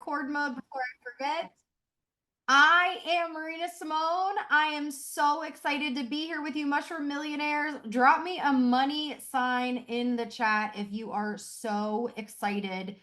record mode before I forget. I am Marina Simone. I am so excited to be here with you, Mushroom Millionaires. Drop me a money sign in the chat if you are so excited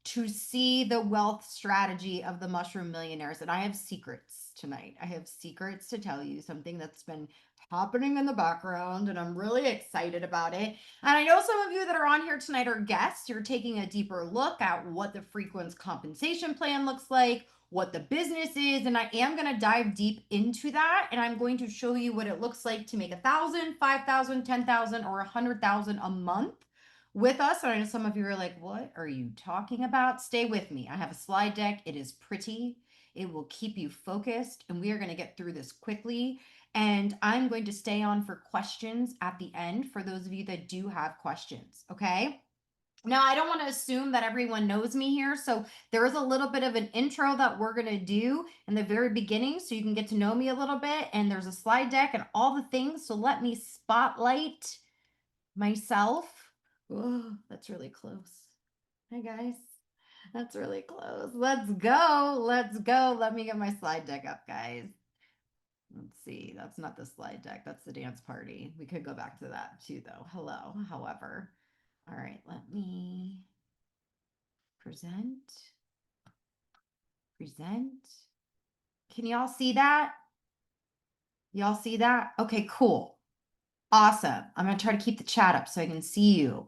to see the wealth strategy of the Mushroom Millionaires. And I have secrets tonight. I have secrets to tell you, something that's been happening in the background, and I'm really excited about it. And I know some of you that are on here tonight are guests. You're taking a deeper look at what the Frequence compensation plan looks like, what the business is, and I am going to dive deep into that, and I'm going to show you what it looks like to make 1,000, 5,000, 10,000, or 100,000 a month with us. And I know some of you are like, what are you talking about? Stay with me. I have a slide deck. It is pretty. It will keep you focused, and we are going to get through this quickly. And I'm going to stay on for questions at the end for those of you that do have questions. Okay. Now, I don't want to assume that everyone knows me here. So there is a little bit of an intro that we're going to do in the very beginning so you can get to know me a little bit. And there's a slide deck and all the things. So let me spotlight myself. Oh, that's really close. Hi, guys. That's really close. Let's go. Let's go. Let me get my slide deck up, guys. Let's see. That's not the slide deck. That's the dance party. We could go back to that too, though. Hello. However, all right, let me present. Can y'all see that? Y'all see that? Okay, cool. Awesome. I'm going to try to keep the chat up so I can see you.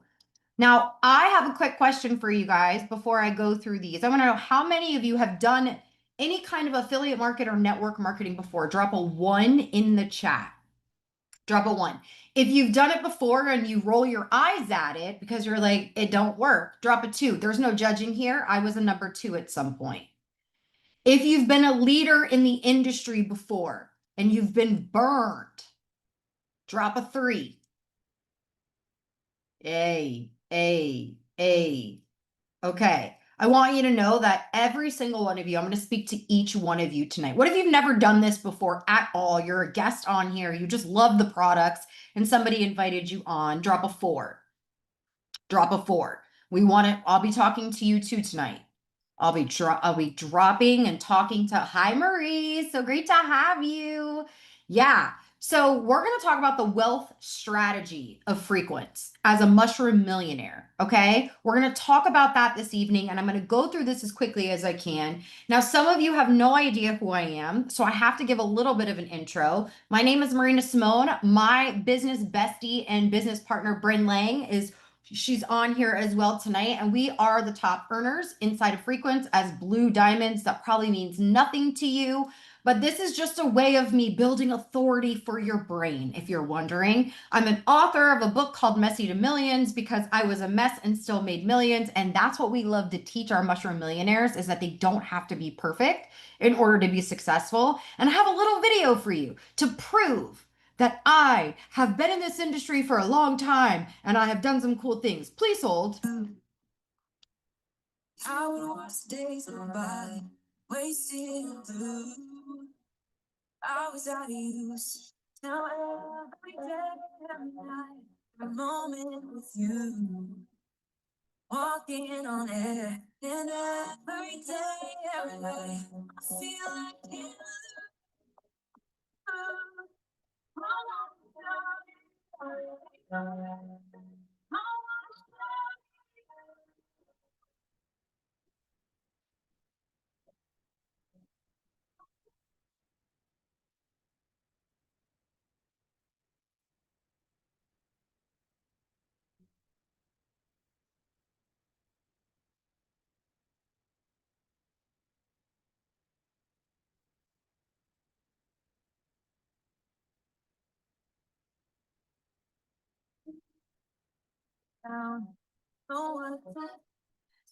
Now, I have a quick question for you guys before I go through these. I want to know how many of you have done any kind of affiliate market or network marketing before. Drop a 1 in the chat. Drop a 1. If you've done it before and you roll your eyes at it because you're like, it don't work, drop a 2. There's no judging here. I was a number 2 at some point. If you've been a leader in the industry before and you've been burned, drop a 3. A. Okay. I want you to know that every single one of you, I'm going to speak to each one of you tonight. What if you've never done this before at all? You're a guest on here. You just love the products and somebody invited you on. Drop a 4. Drop a 4. We want it. I'll be talking to you too tonight. I'll be dropping and talking to, hi, Marie. So great to have you. Yeah. So we're going to talk about the wealth strategy of Frequence as a mushroom millionaire. Okay. We're going to talk about that this evening, and I'm going to go through this as quickly as I can. Now, some of you have no idea who I am, so I have to give a little bit of an intro. My name is Marina Simone. My business bestie and business partner, Bryn Lang, she's on here as well tonight, and we are the top earners inside of Frequence as blue diamonds. That probably means nothing to you, but this is just a way of me building authority for your brain, if you're wondering. I'm an author of a book called Messy to Millions because I was a mess and still made millions, and that's what we love to teach our mushroom millionaires, is that they don't have to be perfect in order to be successful. And I have a little video for you to prove that I have been in this industry for a long time and I have done some cool things. Please hold. I would watch days go by, wasting blue. I was out of use. Now every day, every night, a moment with you. Walking on air, and every day, every night, I feel like you.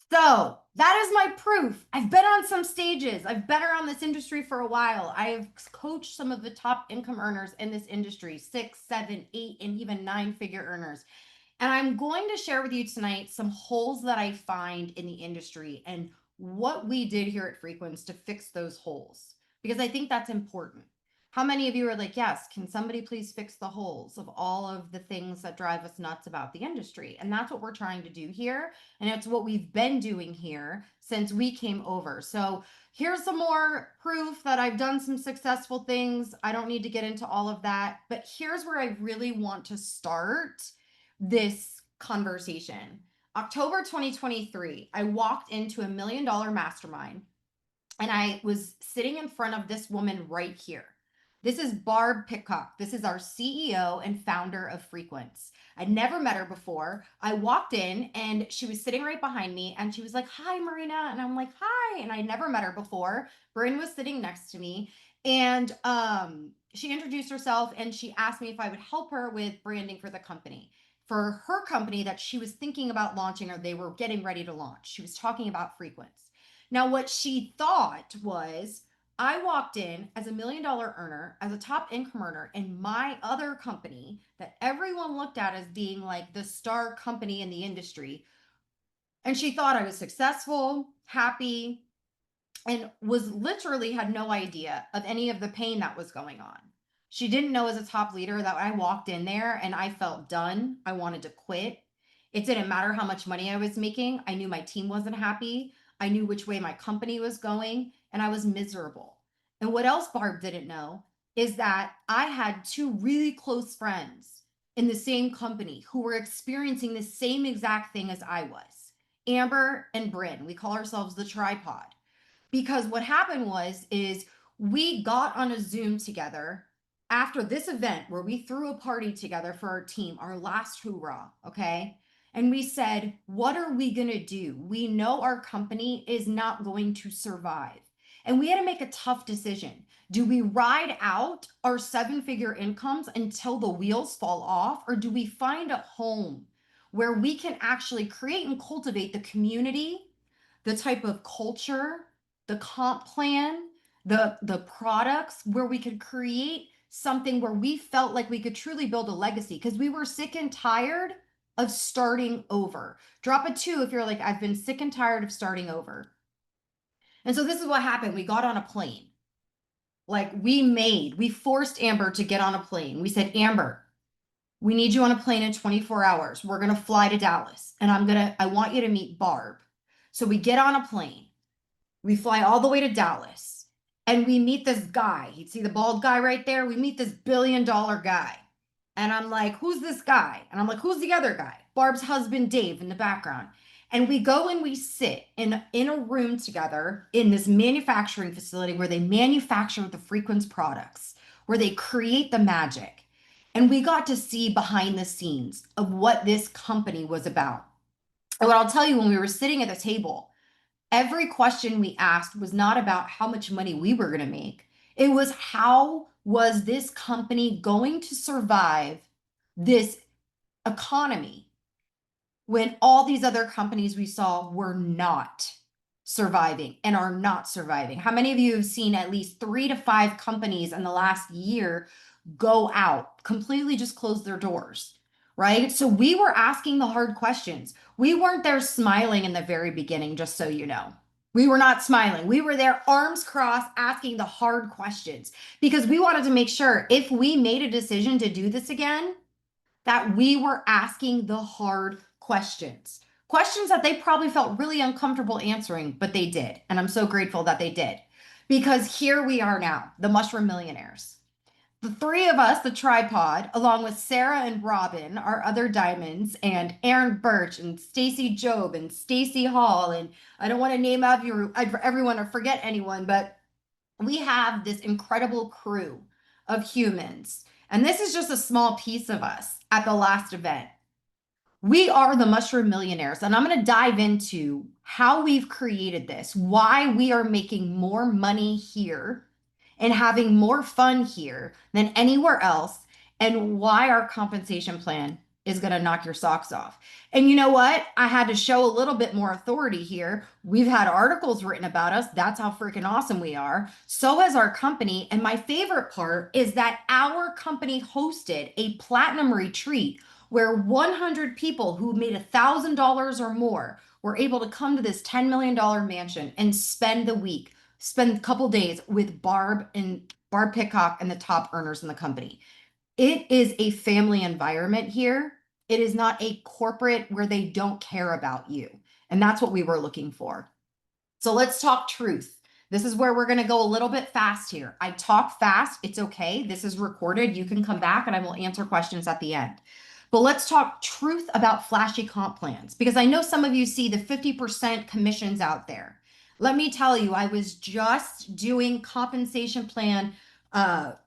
So that is my proof. I've been on some stages. I've been around this industry for a while. I have coached some of the top income earners in this industry, 6, 7, 8, and even 9-figure earners. And I'm going to share with you tonight some holes that I find in the industry and what we did here at Frequence to fix those holes, because I think that's important. How many of you are like, yes, can somebody please fix the holes of all of the things that drive us nuts about the industry? And that's what we're trying to do here. And it's what we've been doing here since we came over. So here's some more proof that I've done some successful things. I don't need to get into all of that, but here's where I really want to start this conversation. October 2023, I walked into a $1 million mastermind and I was sitting in front of this woman right here. This is Barb Pitcock. This is our CEO and founder of Frequence. I'd never met her before. I walked in and she was sitting right behind me and she was like, "Hi, Marina." And I'm like, "Hi." And I never met her before. Bryn was sitting next to me and she introduced herself and she asked me if I would help her with branding for the company. For her company that she was thinking about launching or they were getting ready to launch. She was talking about Frequence. Now, what she thought was I walked in as a $1 million earner, as a top income earner in my other company that everyone looked at as being like the star company in the industry. And she thought I was successful, happy, and was literally had no idea of any of the pain that was going on. She didn't know as a top leader that I walked in there and I felt done. I wanted to quit. It didn't matter how much money I was making. I knew my team wasn't happy. I knew which way my company was going and I was miserable. And what else Barb didn't know is that I had two really close friends in the same company who were experiencing the same exact thing as I was. Amber and Bryn, we call ourselves the tripod because what happened was is we got on a Zoom together after this event where we threw a party together for our team, our last hoorah, okay? And we said, what are we going to do? We know our company is not going to survive. And we had to make a tough decision. Do we ride out our 7-figure incomes until the wheels fall off, or do we find a home where we can actually create and cultivate the community, the type of culture, the comp plan, the products where we could create something where we felt like we could truly build a legacy because we were sick and tired of starting over. Drop a 2 if you're like, I've been sick and tired of starting over. And so this is what happened. We got on a plane. Like we forced Amber to get on a plane. We said, Amber, we need you on a plane in 24 hours. We're going to fly to Dallas and I want you to meet Barb. So we get on a plane. We fly all the way to Dallas and we meet this guy. You see the bald guy right there? We meet this $1 billion guy. And I'm like, who's this guy? And I'm like, who's the other guy? Barb's husband, Dave, in the background. And we go and we sit in a room together in this manufacturing facility where they manufacture the Frequence products, where they create the magic. And we got to see behind the scenes of what this company was about. And what I'll tell you, when we were sitting at the table, every question we asked was not about how much money we were going to make. It was how was this company going to survive this economy when all these other companies we saw were not surviving and are not surviving? How many of you have seen at least 3 to 5 companies in the last year go out, completely just close their doors? Right? So we were asking the hard questions. We weren't there smiling in the very beginning, just so you know. We were not smiling. We were there arms crossed asking the hard questions because we wanted to make sure if we made a decision to do this again, that we were asking the hard questions. Questions that they probably felt really uncomfortable answering, but they did. And I'm so grateful that they did because here we are now, the Mushroom Millionaires. The 3 of us, the tripod, along with Sarah and Robin, our other diamonds, and Aaron Birch and Stacy Job and Stacy Hall, and I don't want to name everyone or forget anyone, but we have this incredible crew of humans. And this is just a small piece of us at the last event. We are the Mushroom Millionaires, and I'm going to dive into how we've created this, why we are making more money here and having more fun here than anywhere else, and why our compensation plan is going to knock your socks off. And you know what? I had to show a little bit more authority here. We've had articles written about us. That's how freaking awesome we are. So has our company. And my favorite part is that our company hosted a platinum retreat where 100 people who made $1,000 or more were able to come to this $10 million mansion and spend the week, spend a couple days with Barb and Barb Pitcock, and the top earners in the company. It is a family environment here. It is not a corporate where they don't care about you. And that's what we were looking for. So let's talk truth. This is where we're going to go a little bit fast here. I talk fast. It's okay. This is recorded. You can come back and I will answer questions at the end. But let's talk truth about flashy comp plans, because I know some of you see the 50% commissions out there. Let me tell you, I was just doing compensation plan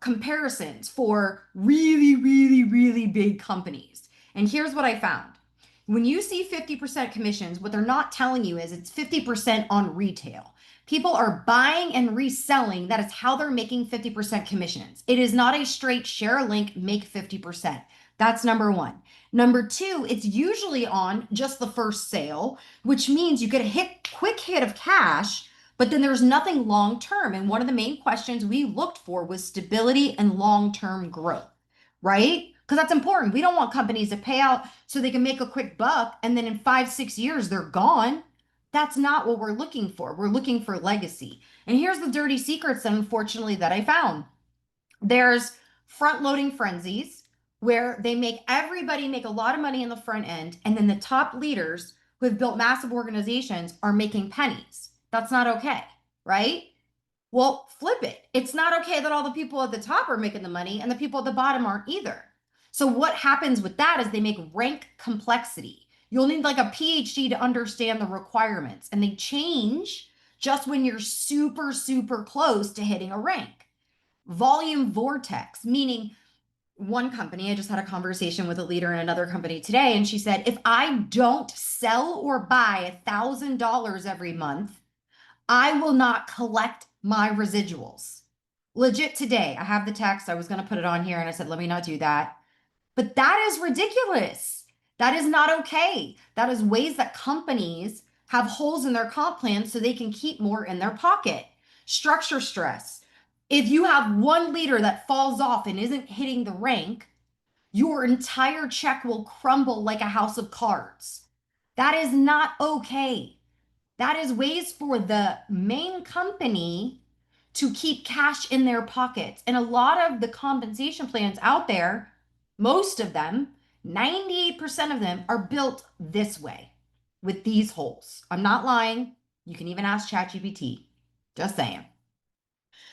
comparisons for really, really, really big companies. And here's what I found. When you see 50% commissions, what they're not telling you is it's 50% on retail. People are buying and reselling. That is how they're making 50% commissions. It is not a straight share link, make 50%. That's number one. Number two, it's usually on just the first sale, which means you get a quick hit of cash, but then there's nothing long term. And one of the main questions we looked for was stability and long-term growth, right? Because that's important. We don't want companies to pay out so they can make a quick buck and then in 5-6 years they're gone. That's not what we're looking for. We're looking for legacy. And here's the dirty secrets, unfortunately, that I found. There's front loading frenzies where they make everybody make a lot of money in the front end, and then the top leaders who have built massive organizations are making pennies. That's not okay, right? Well, flip it. It's not okay that all the people at the top are making the money and the people at the bottom aren't either. So what happens with that is they make rank complexity. You'll need like a PhD to understand the requirements, and they change just when you're super, super close to hitting a rank. Volume vortex, meaning one company, I just had a conversation with a leader in another company today, and she said, if I don't sell or buy $1,000 every month, I will not collect my residuals. Legit today, I have the text. I was going to put it on here and I said, let me not do that. But that is ridiculous. That is not okay. That is ways that companies have holes in their comp plan so they can keep more in their pocket. Structure stress. If you have one leader that falls off and isn't hitting the rank, your entire check will crumble like a house of cards. That is not okay. That is ways for the main company to keep cash in their pockets. And a lot of the compensation plans out there, most of them, 98% of them are built this way with these holes. I'm not lying. You can even ask ChatGPT. Just saying.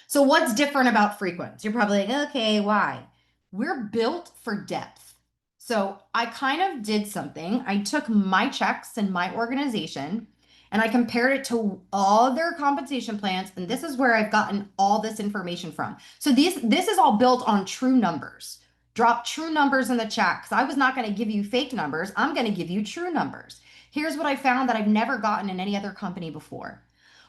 So what's different about Frequence? You're probably like, okay, why? We're built for depth. So I kind of did something. I took my checks and my organization and I compared it to all their compensation plans. And this is where I've gotten all this information from. So this is all built on true numbers. Drop true numbers in the chat because I was not going to give you fake numbers. I'm going to give you true numbers. Here's what I found that I've never gotten in any other company before.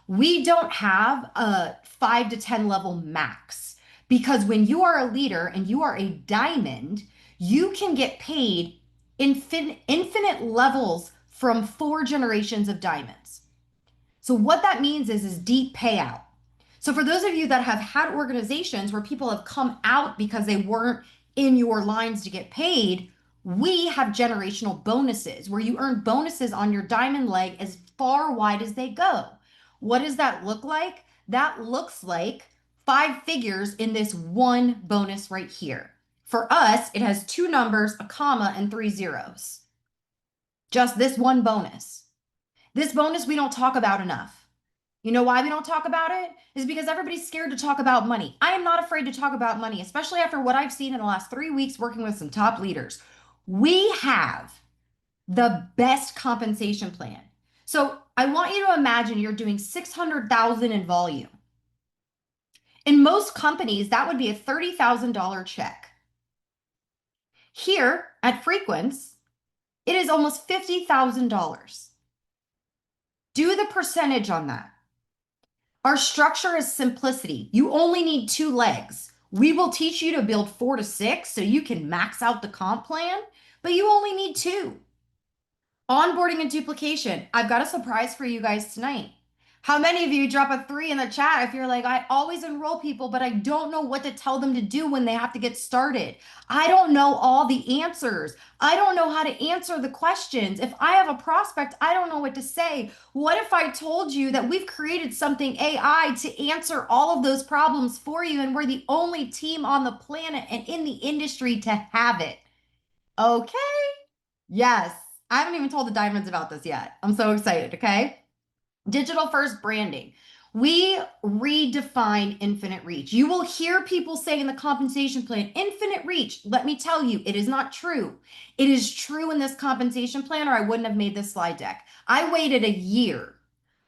We don't have a 5 to 10 level max, because when you are a leader and you are a diamond, you can get paid infinite levels from 4 generations of diamonds. So what that means is deep payout. So for those of you that have had organizations where people have come out because they weren't in your lines to get paid, we have generational bonuses where you earn bonuses on your diamond leg as far wide as they go. What does that look like? That looks like 5 figures in this one bonus right here. For us, it has 2 numbers, a comma, and 3 zeros. Just this one bonus. This bonus we don't talk about enough. You know why we don't talk about it? Is because everybody's scared to talk about money. I am not afraid to talk about money, especially after what I've seen in the last 3 weeks working with some top leaders. We have the best compensation plan. So I want you to imagine you're doing 600,000 in volume. In most companies, that would be a $30,000 check. Here at Frequence, it is almost $50,000. Do the percentage on that. Our structure is simplicity. You only need 2 legs. We will teach you to build 4 to 6 so you can max out the comp plan, but you only need 2. Onboarding and duplication. I've got a surprise for you guys tonight. How many of you drop a three in the chat if you're like, I always enroll people, but I don't know what to tell them to do when they have to get started? I don't know all the answers. I don't know how to answer the questions. If I have a prospect, I don't know what to say. What if I told you that we've created something AI to answer all of those problems for you, and we're the only team on the planet and in the industry to have it? Okay. Yes. I haven't even told the diamonds about this yet. I'm so excited. Okay. Digital first branding. We redefine infinite reach. You will hear people say in the compensation plan, infinite reach. Let me tell you, it is not true. It is true in this compensation plan, or I wouldn't have made this slide deck. I waited a year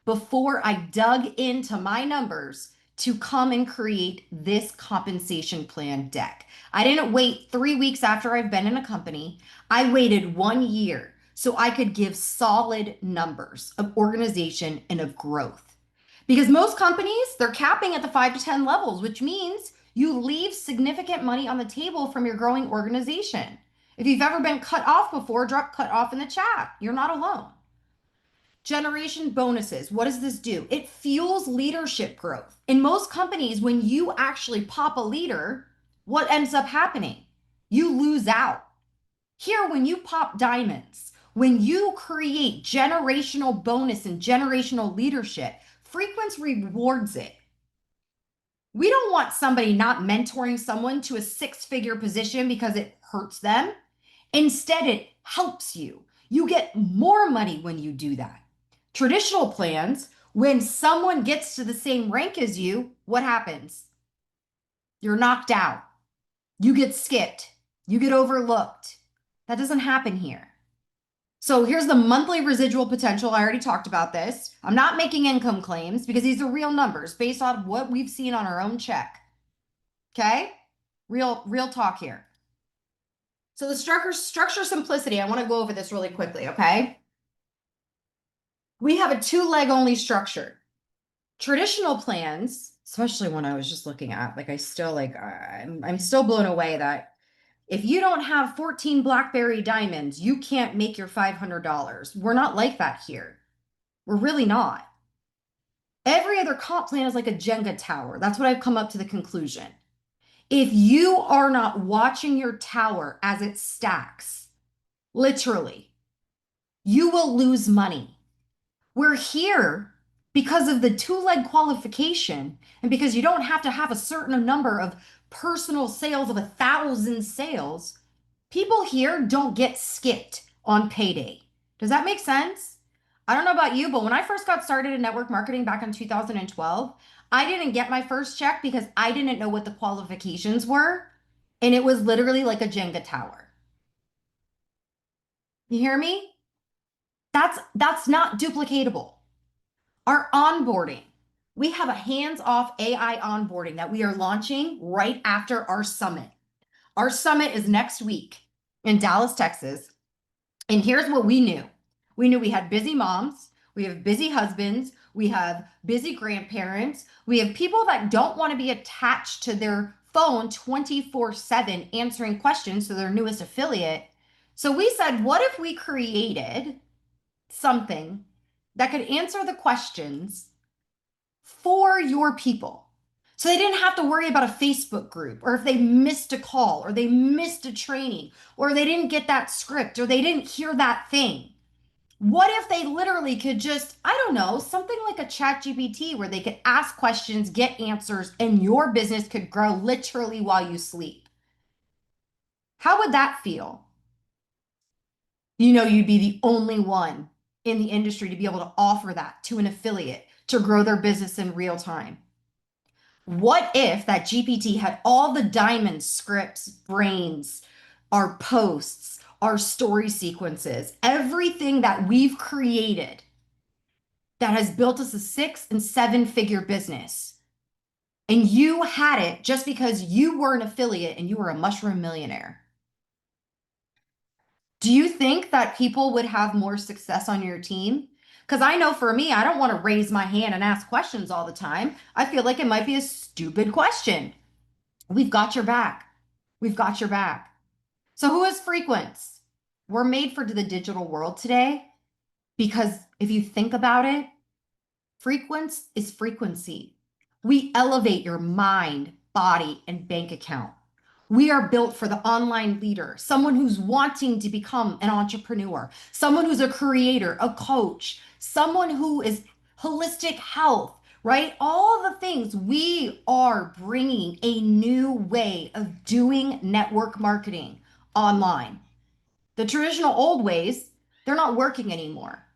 before I dug into my numbers to come and create this compensation plan deck. I didn't wait 3 weeks after I've been in a company. I waited 1 year so I could give solid numbers of organization and of growth. Because most companies, they're capping at the 5 to 10 levels, which means you leave significant money on the table from your growing organization. If you've ever been cut off before, drop cut off in the chat. You're not alone. Generation bonuses. What does this do? It fuels leadership growth. In most companies, when you actually pop a leader, what ends up happening? You lose out. Here, when you pop diamonds, when you create generational bonus and generational leadership, Frequency rewards it. We don't want somebody not mentoring someone to a six-figure position because it hurts them. Instead, it helps you. You get more money when you do that. Traditional plans, when someone gets to the same rank as you, what happens? You're knocked out. You get skipped. You get overlooked. That doesn't happen here. So here's the monthly residual potential. I already talked about this. I'm not making income claims because these are real numbers based on what we've seen on our own check. Okay? Real talk here. So the structure simplicity, I want to go over this really quickly, okay? We have a two-leg only structure. Traditional plans, especially when I was just looking at, like I'm still blown away that if you don't have 14 BlackBerry diamonds, you can't make your $500. We're not like that here. We're really not. Every other comp plan is like a Jenga tower. That's what I've come up to the conclusion. If you are not watching your tower as it stacks, literally, you will lose money. We're here because of the two-leg qualification and because you don't have to have a certain number of personal sales of 1,000 sales. People here don't get skipped on payday. Does that make sense? I don't know about you, but when I first got started in network marketing back in 2012, I didn't get my first check because I didn't know what the qualifications were. And it was literally like a Jenga tower. You hear me? That's not duplicatable. Our onboarding. We have a hands-off AI onboarding that we are launching right after our summit. Our summit is next week in Dallas, Texas. And here's what we knew. We knew we had busy moms, we have busy husbands, we have busy grandparents, we have people that don't want to be attached to their phone 24/7 answering questions to their newest affiliate. So we said, what if we created something that could answer the questions for your people? So they didn't have to worry about a Facebook group, or if they missed a call, or they missed a training, or they didn't get that script, or they didn't hear that thing. What if they literally could just, I don't know, something like a chat GPT where they could ask questions, get answers, and your business could grow literally while you sleep? How would that feel? You know, you'd be the only one in the industry to be able to offer that to an affiliate to grow their business in real time. What if that GPT had all the diamond scripts, brains, our posts, our story sequences, everything that we've created that has built us a 6 and 7 figure business? And you had it just because you were an affiliate and you were a mushroom millionaire. Do you think that people would have more success on your team? Because I know for me, I don't want to raise my hand and ask questions all the time. I feel like it might be a stupid question. We've got your back. We've got your back. So who is Frequence? We're made for the digital world today because if you think about it, Frequence is frequency. We elevate your mind, body, and bank account. We are built for the online leader, someone who's wanting to become an entrepreneur, someone who's a creator, a coach, someone who is holistic health, right? All the things. We are bringing a new way of doing network marketing online. The traditional old ways, they're not working anymore.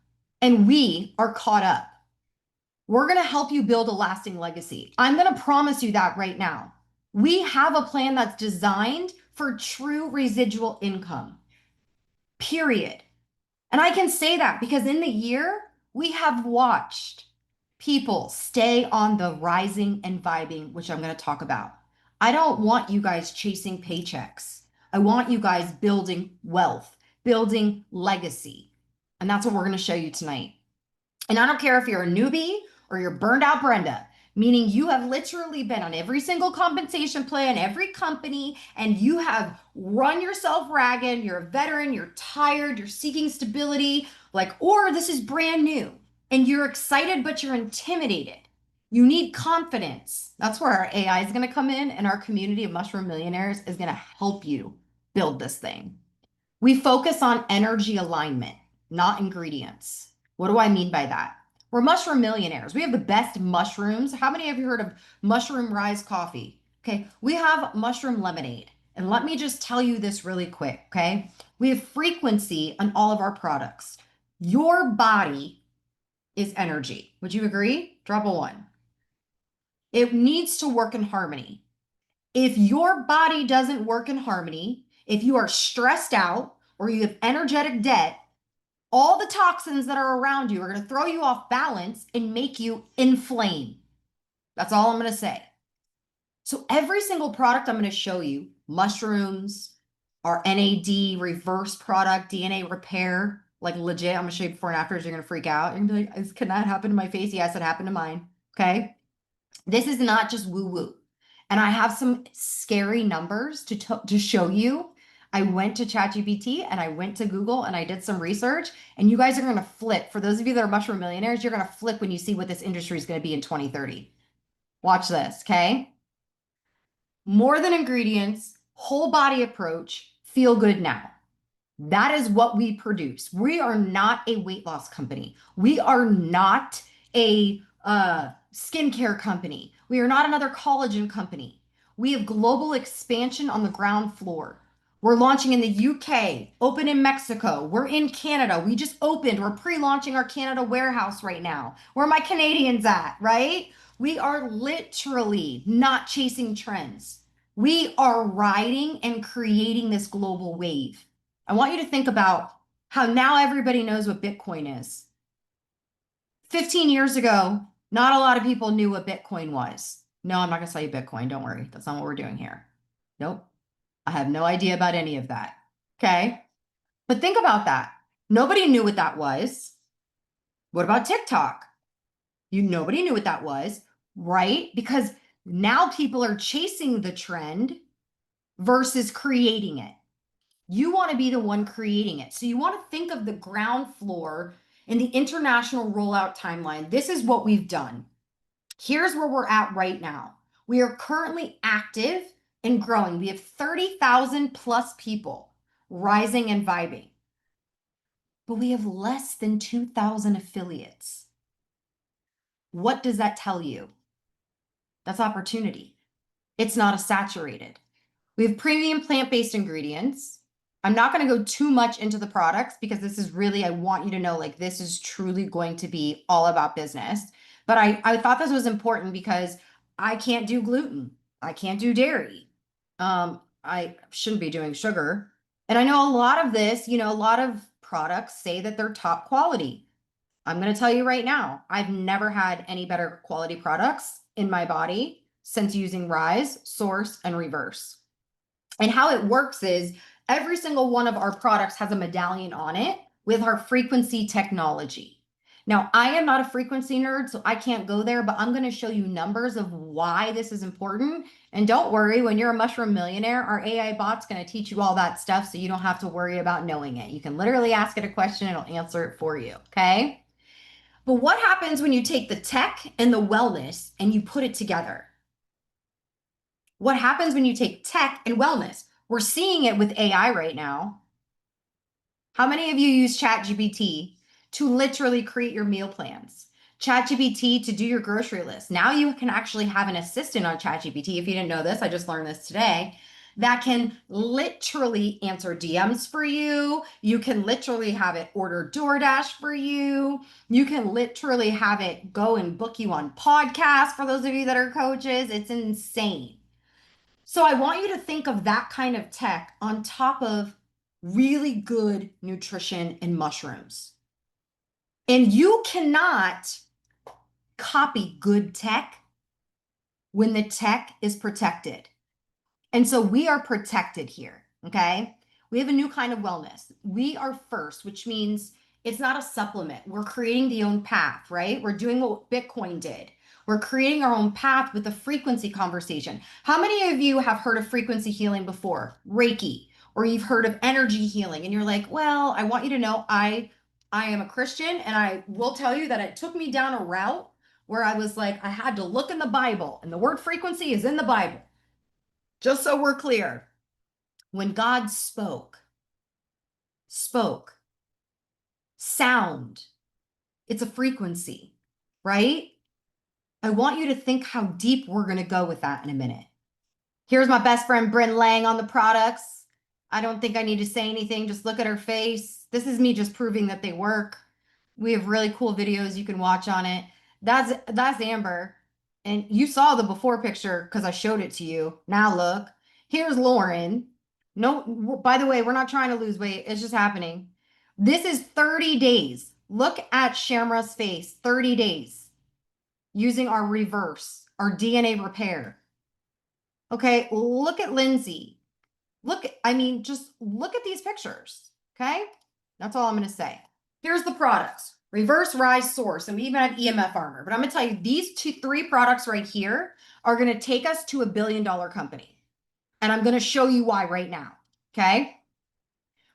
And we are caught up. We're going to help you build a lasting legacy. I'm going to promise you that right now. We have a plan that's designed for true residual income, period. And I can say that because in the year, we have watched people stay on the rising and vibing, which I'm going to talk about. I don't want you guys chasing paychecks. I want you guys building wealth, building legacy. And that's what we're going to show you tonight. And I don't care if you're a newbie or you're burned out Brenda, meaning you have literally been on every single compensation plan, every company, and you have run yourself ragged. You're a veteran, you're tired, you're seeking stability, or this is brand new and you're excited, but you're intimidated. You need confidence. That's where our AI is going to come in, and our community of mushroom millionaires is going to help you build this thing. We focus on energy alignment, not ingredients. What do I mean by that? We're mushroom millionaires. We have the best mushrooms. How many of you heard of mushroom rise coffee? Okay, we have mushroom lemonade. And let me just tell you this really quick, okay? We have frequency on all of our products. Your body is energy. Would you agree? Drop a one. It needs to work in harmony. If your body doesn't work in harmony, if you are stressed out or you have energetic debt, all the toxins that are around you are going to throw you off balance and make you inflame. That's all I'm going to say. So every single product I'm going to show you, mushrooms, our NAD reverse product, DNA repair, like legit, I'm going to show you before and afters. You're going to freak out. You're going to be like, can that happen to my face? Yes, it happened to mine. Okay. This is not just woo woo. And I have some scary numbers to show you. I went to ChatGPT and I went to Google and I did some research, and you guys are going to flip. For those of you that are mushroom millionaires, you're going to flip when you see what this industry is going to be in 2030. Watch this, okay? More than ingredients, whole body approach, feel good now. That is what we produce. We are not a weight loss company. We are not a skincare company. We are not another collagen company. We have global expansion on the ground floor. We're launching in the UK, open in Mexico. We're in Canada. We just opened. We're pre-launching our Canada warehouse right now. Where are my Canadians at, right? We are literally not chasing trends. We are riding and creating this global wave. I want you to think about how now everybody knows what Bitcoin is. 15 years ago, not a lot of people knew what Bitcoin was. No, I'm not going to sell you Bitcoin. Don't worry. That's not what we're doing here. Nope. I have no idea about any of that. Okay. But think about that. Nobody knew what that was. What about TikTok? Nobody knew what that was, right? Because now people are chasing the trend versus creating it. You want to be the one creating it. So you want to think of the ground floor in the international rollout timeline. This is what we've done. Here's where we're at right now. We are currently active and growing. We have 30,000 plus people rising and vibing, but we have less than 2,000 affiliates. What does that tell you? That's opportunity. It's not a saturated. We have premium plant-based ingredients. I'm not going to go too much into the products because this is really, I want you to know, this is truly going to be all about business. But I thought this was important because I can't do gluten. I can't do dairy. I shouldn't be doing sugar. And I know a lot of this, a lot of products say that they're top quality. I'm going to tell you right now, I've never had any better quality products in my body since using Rise, Source, and Reverse. And how it works is every single one of our products has a medallion on it with our frequency technology. Now, I am not a frequency nerd, so I can't go there, but I'm going to show you numbers of why this is important. And don't worry, when you're a mushroom millionaire, our AI bot's going to teach you all that stuff, so you don't have to worry about knowing it. You can literally ask it a question, and it'll answer it for you, okay? But what happens when you take the tech and the wellness and you put it together? What happens when you take tech and wellness? We're seeing it with AI right now. How many of you use ChatGPT to literally create your meal plans? ChatGPT to do your grocery list. Now you can actually have an assistant on ChatGPT. If you didn't know this, I just learned this today. That can literally answer DMs for you. You can literally have it order DoorDash for you. You can literally have it go and book you on podcasts for those of you that are coaches. It's insane. So I want you to think of that kind of tech on top of really good nutrition and mushrooms. And you cannot copy good tech when the tech is protected. And so we are protected here, okay? We have a new kind of wellness. We are first, which means it's not a supplement. We're creating the own path, right? We're doing what Bitcoin did. We're creating our own path with the frequency conversation. How many of you have heard of frequency healing before? Reiki, or you've heard of energy healing, and you're like, well, I want you to know I am a Christian, and I will tell you that it took me down a route where I was like, I had to look in the Bible, and the word frequency is in the Bible. Just so we're clear, when God spoke, sound, it's a frequency, right? I want you to think how deep we're going to go with that in a minute. Here's my best friend, Bryn Lang, on the products. I don't think I need to say anything. Just look at her face. This is me just proving that they work. We have really cool videos you can watch on it. That's Amber. And you saw the before picture because I showed it to you. Now look. Here's Lauren. No, by the way, we're not trying to lose weight. It's just happening. This is 30 days. Look at Shamra's face. 30 days using our reverse, our DNA repair. Okay, look at Lindsay. Just look at these pictures. Okay, that's all I'm going to say. Here's the products. Reverse Rise Source, and we even have EMF Armor. But I'm going to tell you, these three products right here are going to take us to $1 billion company. And I'm going to show you why right now. Okay.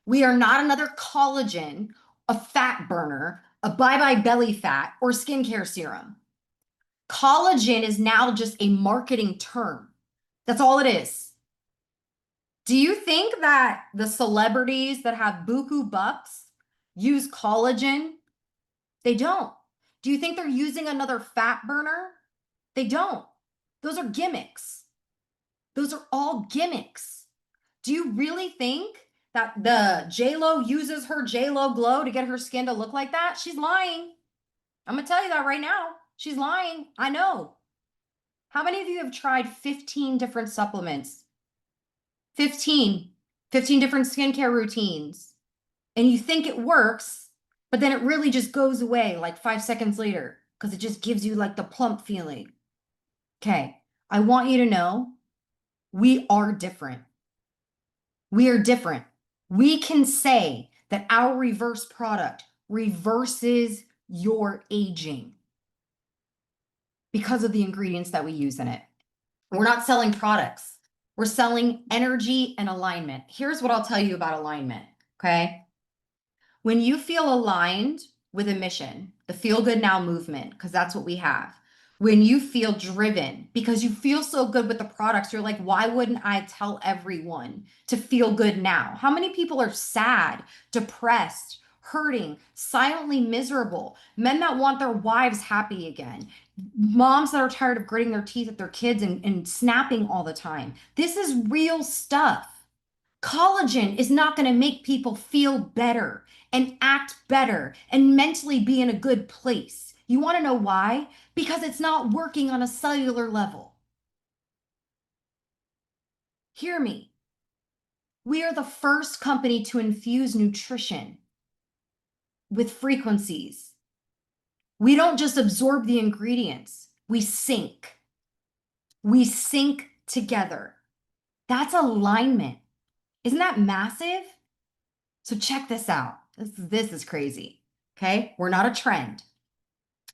We are not another collagen, a fat burner, a bye-bye belly fat, or skincare serum. Collagen is now just a marketing term. That's all it is. Do you think that the celebrities that have buku bucks use collagen? They don't. Do you think they're using another fat burner? They don't. Those are gimmicks. Those are all gimmicks. Do you really think that the J-Lo uses her J-Lo glow to get her skin to look like that? She's lying. I'm going to tell you that right now. She's lying. I know. How many of you have tried 15 different supplements? 15 different skincare routines. And you think it works, but then it really just goes away like 5 seconds later because it just gives you like the plump feeling. Okay. I want you to know we are different. We are different. We can say that our reverse product reverses your aging because of the ingredients that we use in it. We're not selling products. We're selling energy and alignment. Here's what I'll tell you about alignment, okay? When you feel aligned with a mission, the Feel Good Now movement, because that's what we have. When you feel driven because you feel so good with the products, you're like, why wouldn't I tell everyone to feel good now? How many people are sad, depressed, hurting, silently miserable, men that want their wives happy again, moms that are tired of gritting their teeth at their kids and snapping all the time? This is real stuff. Collagen is not going to make people feel better and act better and mentally be in a good place. You want to know why? Because it's not working on a cellular level. Hear me. We are the first company to infuse nutrition with frequencies. We don't just absorb the ingredients, we sync. We sync together. That's alignment. Isn't that massive? So check this out. This is crazy. Okay. We're not a trend.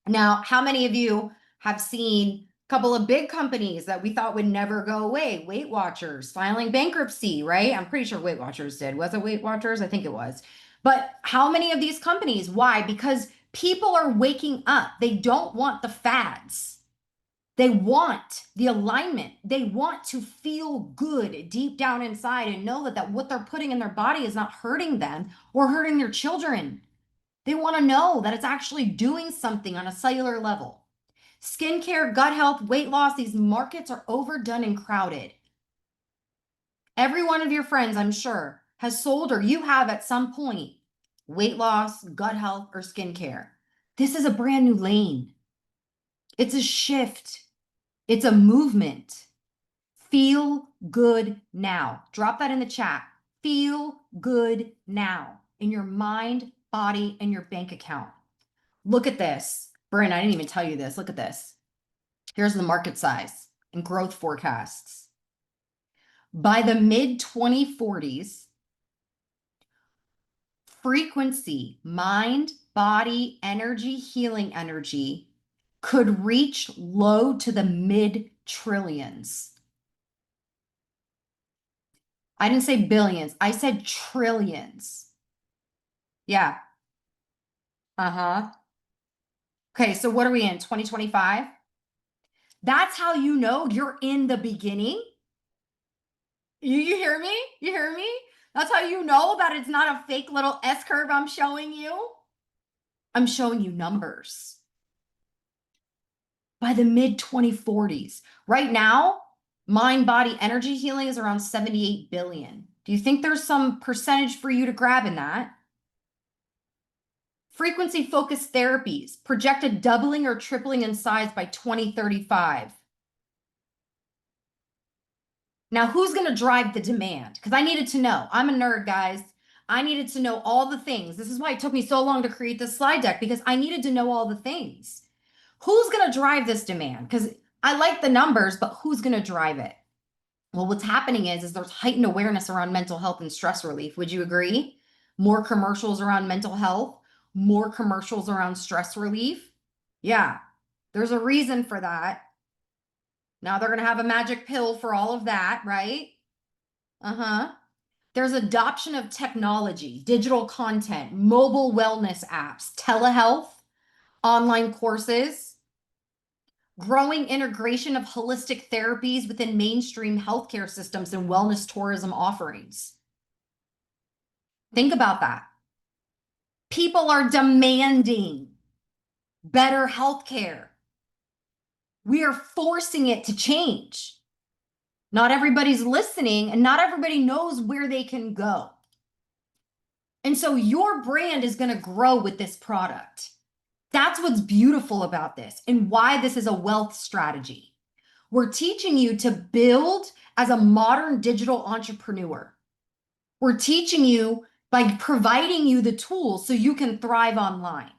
Now, how many of you have seen a couple of big companies that we thought would never go away? Weight Watchers filing bankruptcy, right? I'm pretty sure Weight Watchers did. Was it Weight Watchers? I think it was. But how many of these companies? Why? Because People are waking up. They don't want the fads. They want the alignment. They want to feel good deep down inside and know that what they're putting in their body is not hurting them or hurting their children. They want to know that it's actually doing something on a cellular level. Skincare, gut health, weight loss, these markets are overdone and crowded. Every one of your friends, I'm sure, has sold or you have at some point weight loss, gut health, or skincare. This is a brand new lane. It's a shift. It's a movement. Feel good now. Drop that in the chat. Feel good now in your mind, body, and your bank account. Look at this. Brian, I didn't even tell you this. Look at this. Here's the market size and growth forecasts. By the mid 2040s, frequency, mind, body, energy, healing energy could reach low to the mid trillions. I didn't say billions. I said trillions. Yeah. Uh-huh. Okay, so what are we in? 2025? That's how you know you're in the beginning. You hear me? You hear me? That's how you know that it's not a fake little S curve I'm showing you. I'm showing you numbers. By the mid 2040s. Right now, mind, body, energy healing is around 78 billion. Do you think there's some percentage for you to grab in that? Frequency focused therapies projected doubling or tripling in size by 2035. Now, who's going to drive the demand? Because I needed to know. I'm a nerd, guys. I needed to know all the things. This is why it took me so long to create this slide deck, because I needed to know all the things. Who's going to drive this demand? Because I like the numbers, but who's going to drive it? Well, what's happening is there's heightened awareness around mental health and stress relief. Would you agree? More commercials around mental health, more commercials around stress relief. Yeah, there's a reason for that. Now they're going to have a magic pill for all of that, right? Uh-huh. There's adoption of technology, digital content, mobile wellness apps, telehealth, online courses, growing integration of holistic therapies within mainstream healthcare systems and wellness tourism offerings. Think about that. People are demanding better healthcare. We are forcing it to change. Not everybody's listening and not everybody knows where they can go. And so your brand is going to grow with this product. That's what's beautiful about this and why this is a wealth strategy. We're teaching you to build as a modern digital entrepreneur. We're teaching you by providing you the tools so you can thrive online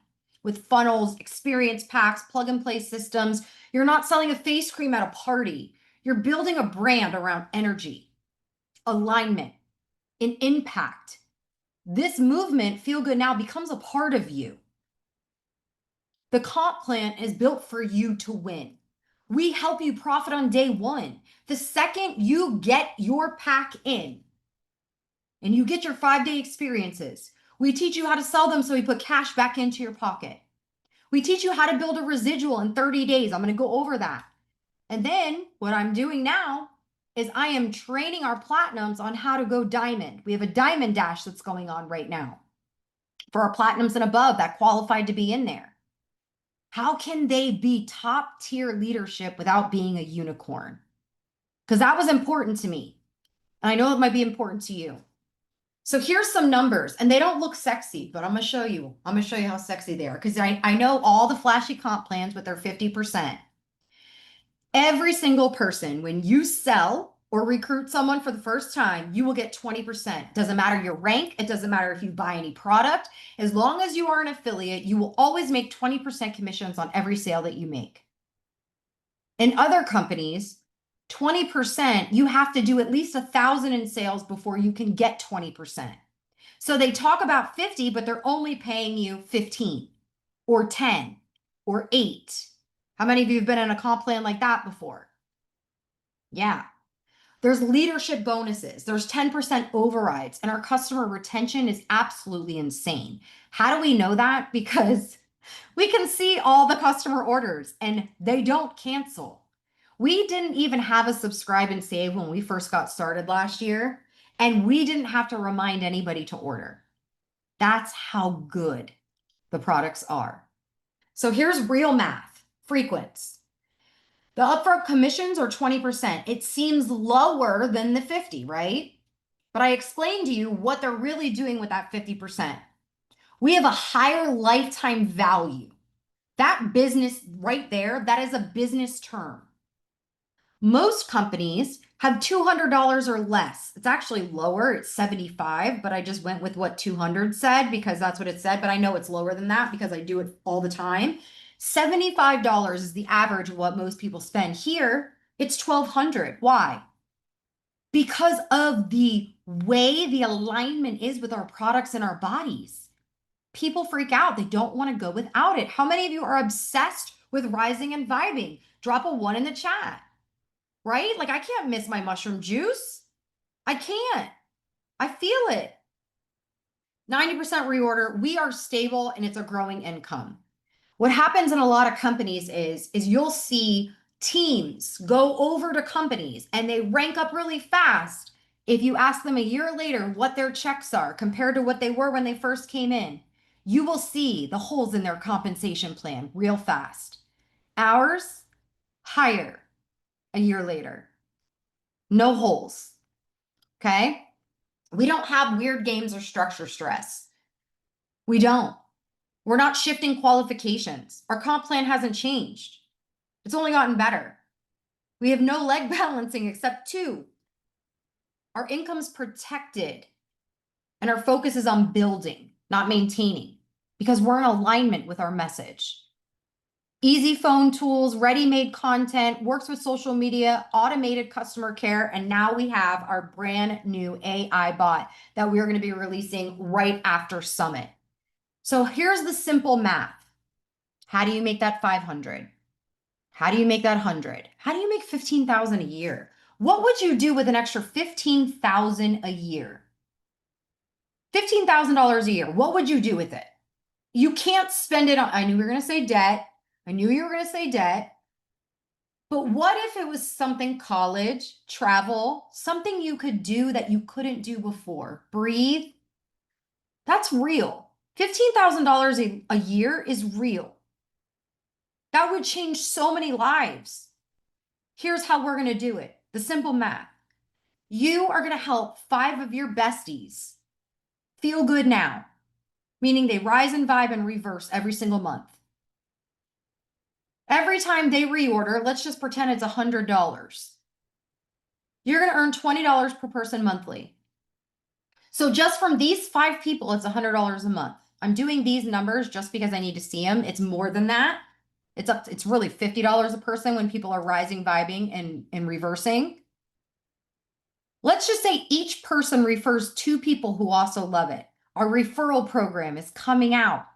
with funnels, experience packs, plug and play systems. You're not selling a face cream at a party. You're building a brand around energy, alignment, and impact. This movement, Feel Good Now, becomes a part of you. The comp plan is built for you to win. We help you profit on day one. The second you get your pack in and you get your 5-day experiences, we teach you how to sell them so we put cash back into your pocket. We teach you how to build a residual in 30 days. I'm going to go over that. And then what I'm doing now is I am training our platinums on how to go diamond. We have a diamond dash that's going on right now for our platinums and above that qualified to be in there. How can they be top tier leadership without being a unicorn? Because that was important to me. And I know it might be important to you. So here's some numbers, and they don't look sexy, but I'm going to show you. I'm going to show you how sexy they are, because I know all the flashy comp plans with their 50%. Every single person, when you sell or recruit someone for the first time, you will get 20%. Doesn't matter your rank. It doesn't matter if you buy any product. As long as you are an affiliate, you will always make 20% commissions on every sale that you make. In other companies, 20%, you have to do at least 1,000 in sales before you can get 20%. So they talk about 50, but they're only paying you 15 or 10 or 8. How many of you have been in a comp plan like that before? Yeah. There's leadership bonuses. There's 10% overrides, and our customer retention is absolutely insane. How do we know that? Because We can see all the customer orders and they don't cancel. We didn't even have a subscribe and save when we first got started last year, and we didn't have to remind anybody to order. That's how good the products are. So here's real math. Frequency. The upfront commissions are 20%. It seems lower than the 50, right? But I explained to you what they're really doing with that 50%. We have a higher lifetime value. That business right there, that is a business term. Most companies have $200 or less. It's actually lower. It's 75, but I just went with what 200 said because that's what it said. But I know it's lower than that because I do it all the time. $75 is the average of what most people spend. Here, it's 1,200. Why? Because of the way the alignment is with our products and our bodies. People freak out. They don't want to go without it. How many of you are obsessed with rising and vibing? Drop a 1 in the chat, right? Like I can't miss my mushroom juice. I can't. I feel it. 90% reorder. We are stable and it's a growing income. What happens in a lot of companies is you'll see teams go over to companies and they rank up really fast. If you ask them a year later what their checks are compared to what they were when they first came in, you will see the holes in their compensation plan real fast. Ours, higher a year later. No holes. Okay? We don't have weird games or structure stress. We don't. We're not shifting qualifications. Our comp plan hasn't changed. It's only gotten better. We have no leg balancing except 2. Our income's protected and our focus is on building, not maintaining, because we're in alignment with our message. Easy phone tools, ready-made content, works with social media, automated customer care, and now we have our brand new AI bot that we're going to be releasing right after Summit. So here's the simple math. How do you make that 500? How do you make that 100? How do you make 15,000 a year? What would you do with an extra 15,000 a year? $15,000 a year. What would you do with it? You can't spend it on, I knew we were going to say debt. I knew you were going to say debt. But what if it was something college, travel, something you could do that you couldn't do before? Breathe. That's real. $15,000 a year is real. That would change so many lives. Here's how we're going to do it. The simple math. You are going to help 5 of your besties feel good now, meaning they rise and vibe and reverse every single month. Every time they reorder, let's just pretend it's $100. You're going to earn $20 per person monthly. So just from these 5 people, it's $100 a month. I'm doing these numbers just because I need to see them. It's more than that. It's really $50 a person when people are rising, vibing, and reversing. Let's just say each person refers 2 people who also love it. Our referral program is coming out.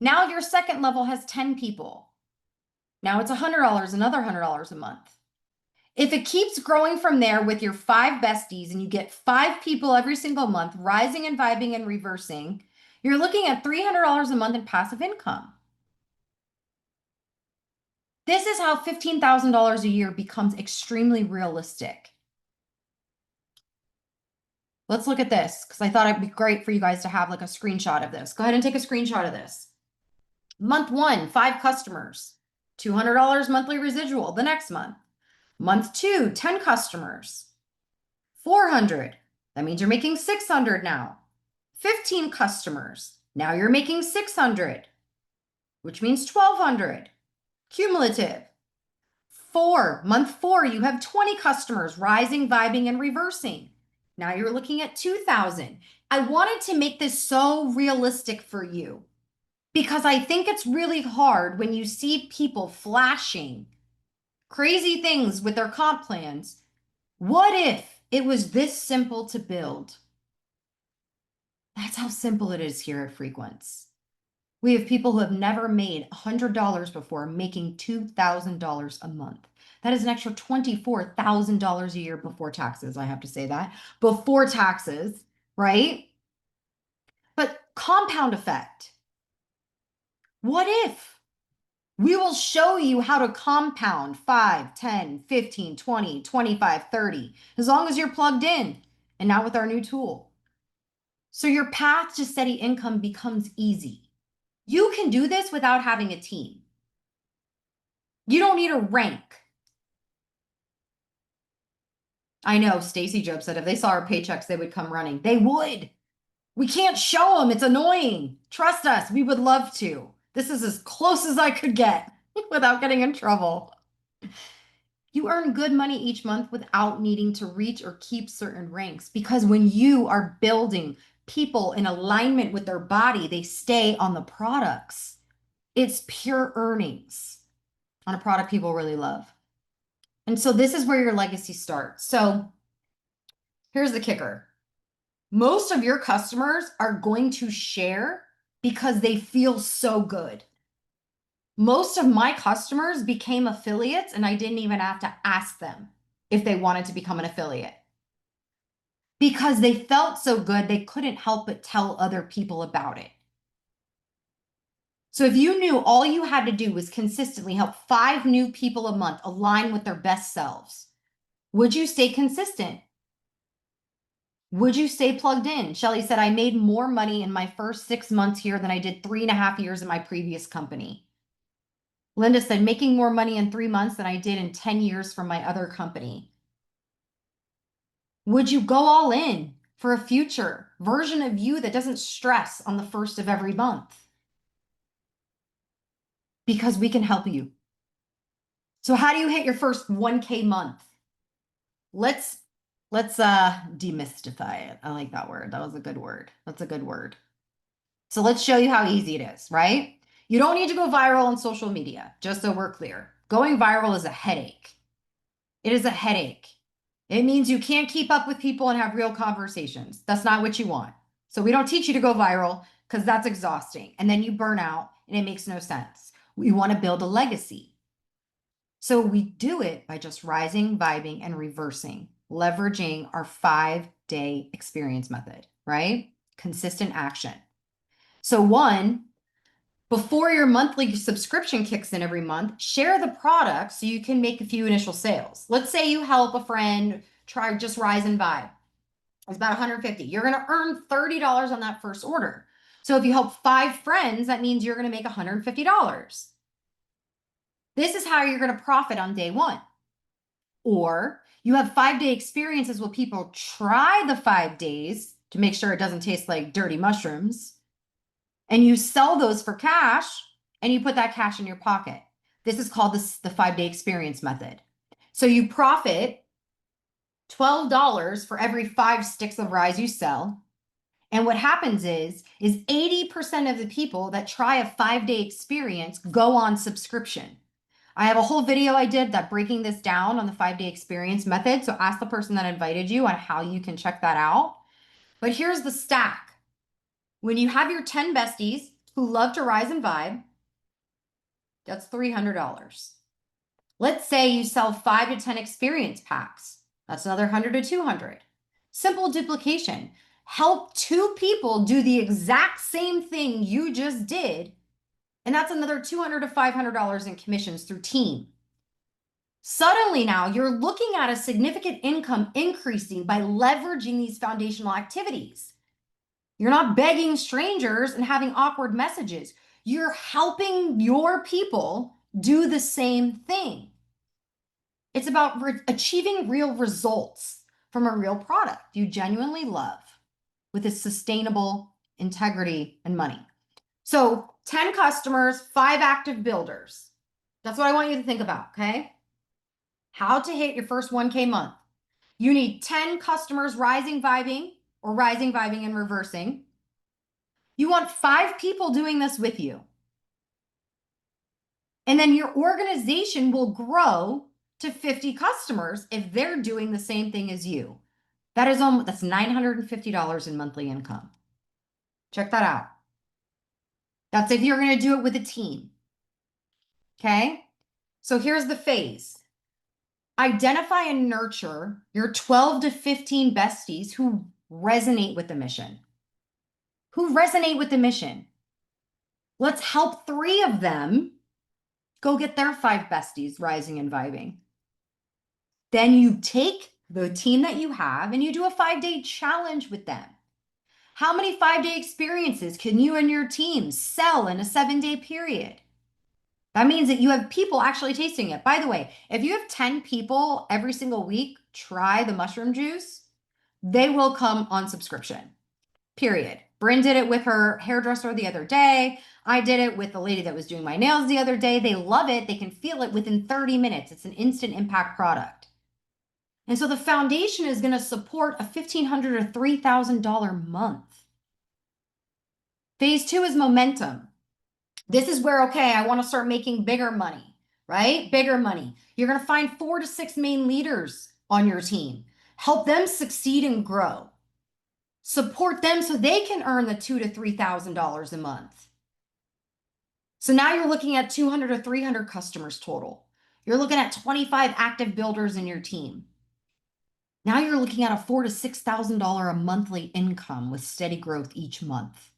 Now your second level has 10 people. Now it's $100, another $100 a month. If it keeps growing from there with your 5 besties and you get 5 people every single month rising and vibing and reversing, you're looking at $300 a month in passive income. This is how $15,000 a year becomes extremely realistic. Let's look at this because I thought it'd be great for you guys to have like a screenshot of this. Go ahead and take a screenshot of this. Month 1, 5 customers, $200 monthly residual the next month. Month 2, 10 customers, $400. That means you're making $600 now. 15 customers. Now you're making $600, which means $1,200. Cumulative. Month 4, you have 20 customers rising, vibing, and reversing. Now you're looking at 2,000. I wanted to make this so realistic for you because I think it's really hard when you see people flashing crazy things with their comp plans. What if it was this simple to build? That's how simple it is here at Frequence. We have people who have never made $100 before making $2,000 a month. That is an extra $24,000 a year before taxes. I have to say that before taxes, right? But Compound effect. What if? We will show you how to compound 5, 10, 15, 20, 25, 30, as long as you're plugged in, and now with our new tool. So your path to steady income becomes easy. You can do this without having a team. You don't need a rank. I know Stacy Job said if they saw our paychecks, they would come running. They would. We can't show them. It's annoying. Trust us. We would love to. This is as close as I could get without getting in trouble. You earn good money each month without needing to reach or keep certain ranks, because when you are building people in alignment with their body, they stay on the products. It's pure earnings on a product people really love. And so this is where your legacy starts. So here's the kicker. Most of your customers are going to share because they feel so good. Most of my customers became affiliates and I didn't even have to ask them if they wanted to become an affiliate. Because they felt so good, they couldn't help but tell other people about it. So if you knew all you had to do was consistently help 5 new people a month align with their best selves, would you stay consistent? Would you stay plugged in? Shelly said, I made more money in my first 6 months here than I did 3.5 years in my previous company. Linda said, making more money in 3 months than I did in 10 years from my other company. Would you go all in for a future version of you that doesn't stress on the first of every month? Because we can help you. So how do you hit your first 1K month? Let's demystify it. I like that word. That was a good word. That's a good word. So let's show you how easy it is, right? You don't need to go viral on social media, just so we're clear. Going viral is a headache. It is a headache. It means you can't keep up with people and have real conversations. That's not what you want. So we don't teach you to go viral because that's exhausting. And then you burn out and it makes no sense. We want to build a legacy. So we do it by just rising, vibing, and reversing, leveraging our 5-day experience method, right? Consistent action. So 1, before your monthly subscription kicks in every month, share the product so you can make a few initial sales. Let's say you help a friend try just rise and vibe. It's about $150. You're going to earn $30 on that first order. So if you help 5 friends, that means you're going to make $150. This is how you're going to profit on day 1. Or you have 5-day experiences where people try the 5 days to make sure it doesn't taste like dirty mushrooms. And you sell those for cash and you put that cash in your pocket. This is called the 5-day experience method. So you profit $12 for every 5 sticks of rise you sell. And what happens is 80% of the people that try a 5-day experience go on subscription. I have a whole video I did that breaking this down on the 5-day experience method. So ask the person that invited you on how you can check that out. But here's the stack. When you have your 10 besties who love to rise and vibe, that's $300. Let's say you sell 5 to 10 experience packs. That's another $100 to $200. Simple duplication. Help 2 people do the exact same thing you just did, and that's another $200 to $500 in commissions through team. Suddenly now you're looking at a significant income increasing by leveraging these foundational activities. You're not begging strangers and having awkward messages. You're helping your people do the same thing. It's about achieving real results from a real product you genuinely love with a sustainable integrity and money. So 10 customers, 5 active builders. That's what I want you to think about, okay? How to hit your first 1K month. You need 10 customers rising, vibing, or rising, vibing, and reversing. You want 5 people doing this with you. And then your organization will grow to 50 customers if they're doing the same thing as you. That's $950 in monthly income. Check that out. That's if you're going to do it with a team. Okay? So here's the phase. Identify and nurture your 12 to 15 besties who resonate with the mission, who resonate with the mission. Let's help 3 of them go get their 5 besties rising and vibing. Then you take the team that you have and you do a 5-day challenge with them. How many 5-day experiences can you and your team sell in a 7-day period? That means that you have people actually tasting it. By the way, if you have 10 people every single week try the mushroom juice, they will come on subscription, period. Bryn did it with her hairdresser the other day. I did it with the lady that was doing my nails the other day. They love it. They can feel it within 30 minutes. It's an instant impact product. And so the foundation is going to support a $1,500 or $3,000 month. Phase 2 is momentum. This is where, okay, I want to start making bigger money, right? Bigger money. You're going to find 4 to 6 main leaders on your team. Help them succeed and grow. Support them so they can earn the $2,000 to $3,000 a month. So now you're looking at 200 or 300 customers total. You're looking at 25 active builders in your team. Now you're looking at a $4,000 to $6,000 a monthly income with steady growth each month.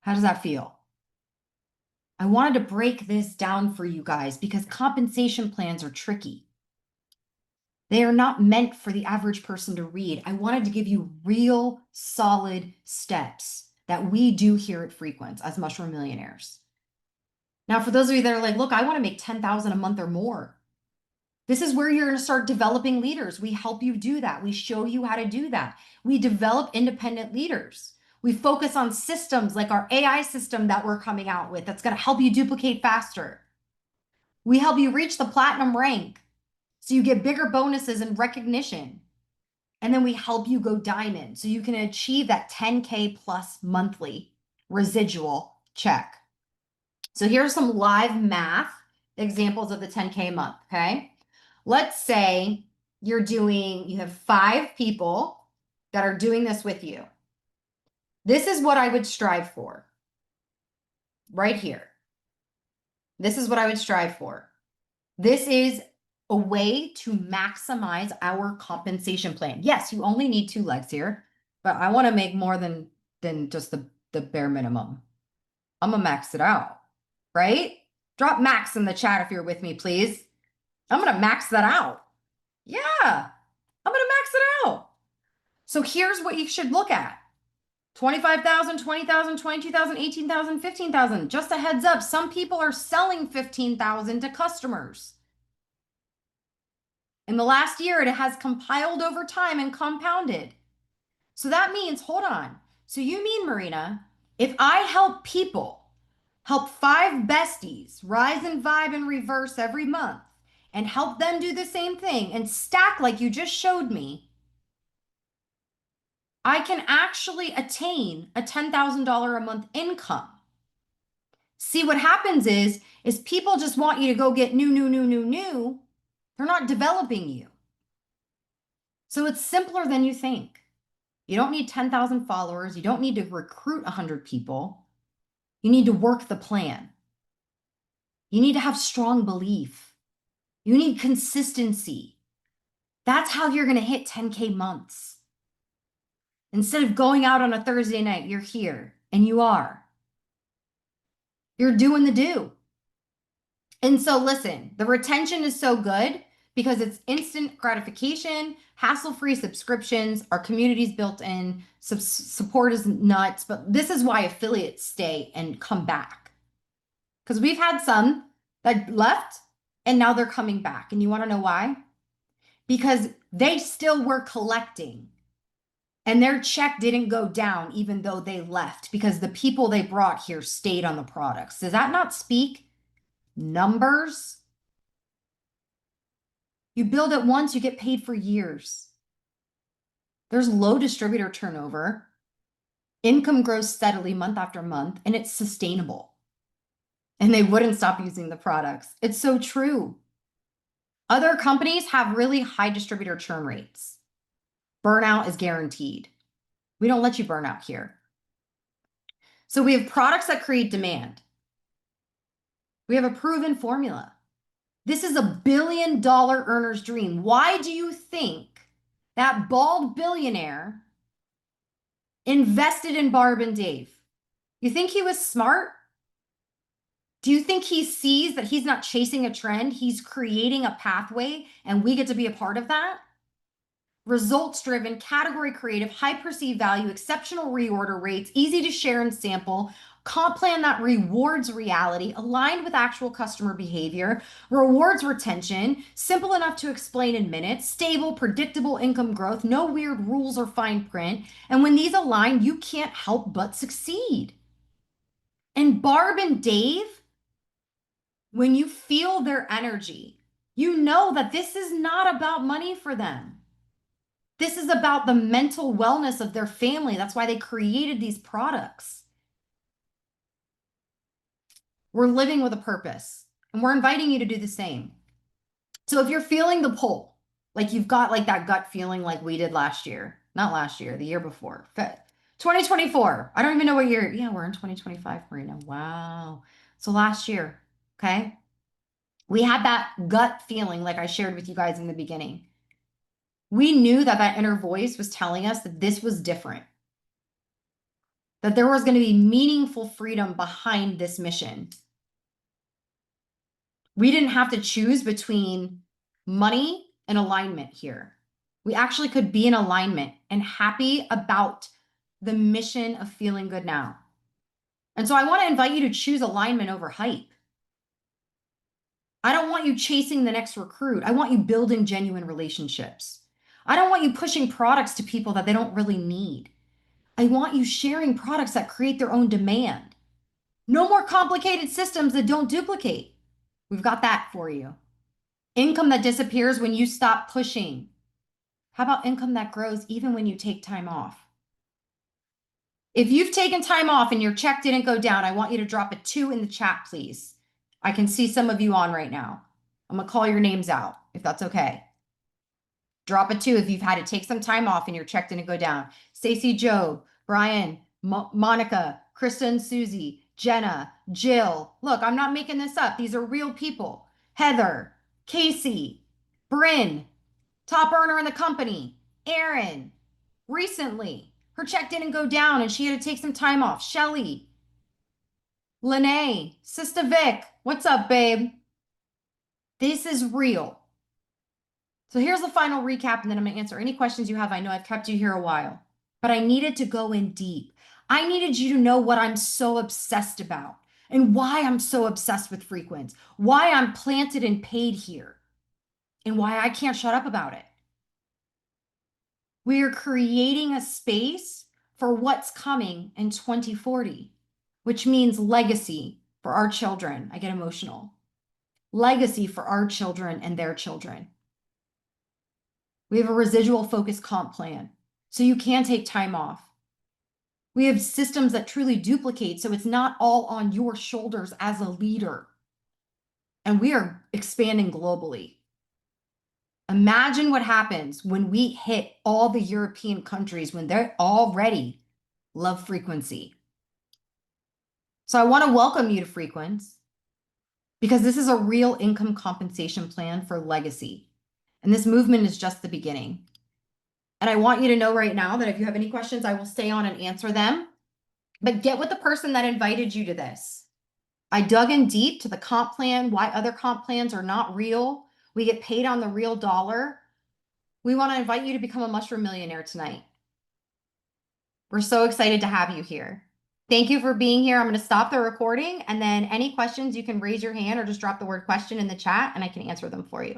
How does that feel? I wanted to break this down for you guys because compensation plans are tricky. They are not meant for the average person to read. I wanted to give you real solid steps that we do here at Frequence as Mushroom Millionaires. Now, for those of you that are like, look, I want to make $10,000 a month or more. This is where you're going to start developing leaders. We help you do that. We show you how to do that. We develop independent leaders. We focus on systems like our AI system that we're coming out with that's going to help you duplicate faster. We help you reach the platinum rank so you get bigger bonuses and recognition. And then we help you go diamond so you can achieve that 10K plus monthly residual check. So here's some live math examples of the 10K a month, okay? Let's say you have 5 people that are doing this with you. This is what I would strive for right here. This is what I would strive for. This is a way to maximize our compensation plan. Yes, you only need 2 legs here, but I want to make more than just the bare minimum. I'm gonna max it out, right? Drop max in the chat if you're with me, please. I'm gonna max that out. Yeah, I'm gonna max it out. So here's what you should look at. 25,000, 20,000, 22,000, 18,000, 15,000. Just a heads up, some people are selling 15,000 to customers. In the last year, it has compiled over time and compounded. So that means, hold on. So you mean, Marina, if I help 5 besties rise and vibe and reverse every month and help them do the same thing and stack like you just showed me, I can actually attain a $10,000 a month income. See, what happens is people just want you to go get new. They're not developing you. So it's simpler than you think. You don't need 10,000 followers. You don't need to recruit 100 people. You need to work the plan. You need to have strong belief. You need consistency. That's how you're going to hit 10K months. Instead of going out on a Thursday night, you're here, and you are. You're doing the do. And so listen, the retention is so good because it's instant gratification, hassle-free subscriptions, our community's built in, support is nuts, but this is why affiliates stay and come back. Because we've had some that left and now they're coming back. And you want to know why? Because they still were collecting and their check didn't go down even though they left because the people they brought here stayed on the products. Does that not speak numbers? You build it once, you get paid for years. There's low distributor turnover. Income grows steadily month after month, and it's sustainable. And they wouldn't stop using the products. It's so true. Other companies have really high distributor churn rates. Burnout is guaranteed. We don't let you burn out here. So we have products that create demand. We have a proven formula. This is a $1 billion earner's dream. Why do you think that bald billionaire invested in Barb and Dave. You think he was smart? Do you think he sees that he's not chasing a trend? He's creating a pathway and we get to be a part of that? Results driven, category creative, high perceived value, exceptional reorder rates, easy to share and sample, comp plan that rewards reality, aligned with actual customer behavior, rewards retention, simple enough to explain in minutes, stable, predictable income growth, no weird rules or fine print. And when these align, you can't help but succeed. And Barb and Dave, when you feel their energy, you know that this is not about money for them. This is about the mental wellness of their family. That's why they created these products. We're living with a purpose, and we're inviting you to do the same. So if you're feeling the pull, like you've got like that gut feeling like we did last year, not last year, the year before, 2024. I don't even know what year. Yeah, we're in 2025, Marina. Wow. So last year, okay, we had that gut feeling like I shared with you guys in the beginning. We knew that that inner voice was telling us that this was different, that there was going to be meaningful freedom behind this mission. We didn't have to choose between money and alignment here. We actually could be in alignment and happy about the mission of feeling good now. And so I want to invite you to choose alignment over hype. I don't want you chasing the next recruit. I want you building genuine relationships. I don't want you pushing products to people that they don't really need. I want you sharing products that create their own demand. No more complicated systems that don't duplicate. We've got that for you. Income that disappears when you stop pushing. How about income that grows even when you take time off? If you've taken time off and your check didn't go down, I want you to drop a 2 in the chat, please. I can see some of you on right now. I'm going to call your names out if that's okay. Drop a 2 if you've had to take some time off and your check didn't go down. Stacey, Joe, Brian, Monica, Krista and Susie, Jenna, Jill. Look, I'm not making this up. These are real people. Heather, Casey, Bryn, top earner in the company, Erin, recently, her check didn't go down and she had to take some time off. Shelly, Lene, Sister Vic, what's up, babe? This is real. So here's the final recap, and then I'm going to answer any questions you have. I know I've kept you here a while, but I needed to go in deep. I needed you to know what I'm so obsessed about and why I'm so obsessed with Frequence, why I'm planted and paid here, and why I can't shut up about it. We are creating a space for what's coming in 2040, which means legacy for our children. I get emotional. Legacy for our children and their children. We have a residual focus comp plan, so you can take time off. We have systems that truly duplicate, so it's not all on your shoulders as a leader. And we are expanding globally. Imagine what happens when we hit all the European countries when they're already love frequency. So I want to welcome you to Frequence because this is a real income compensation plan for legacy. And this movement is just the beginning. And I want you to know right now that if you have any questions, I will stay on and answer them. But get with the person that invited you to this. I dug in deep to the comp plan, why other comp plans are not real. We get paid on the real dollar. We want to invite you to become a mushroom millionaire tonight. We're so excited to have you here. Thank you for being here. I'm going to stop the recording, and then any questions, you can raise your hand or just drop the word question in the chat and I can answer them for you.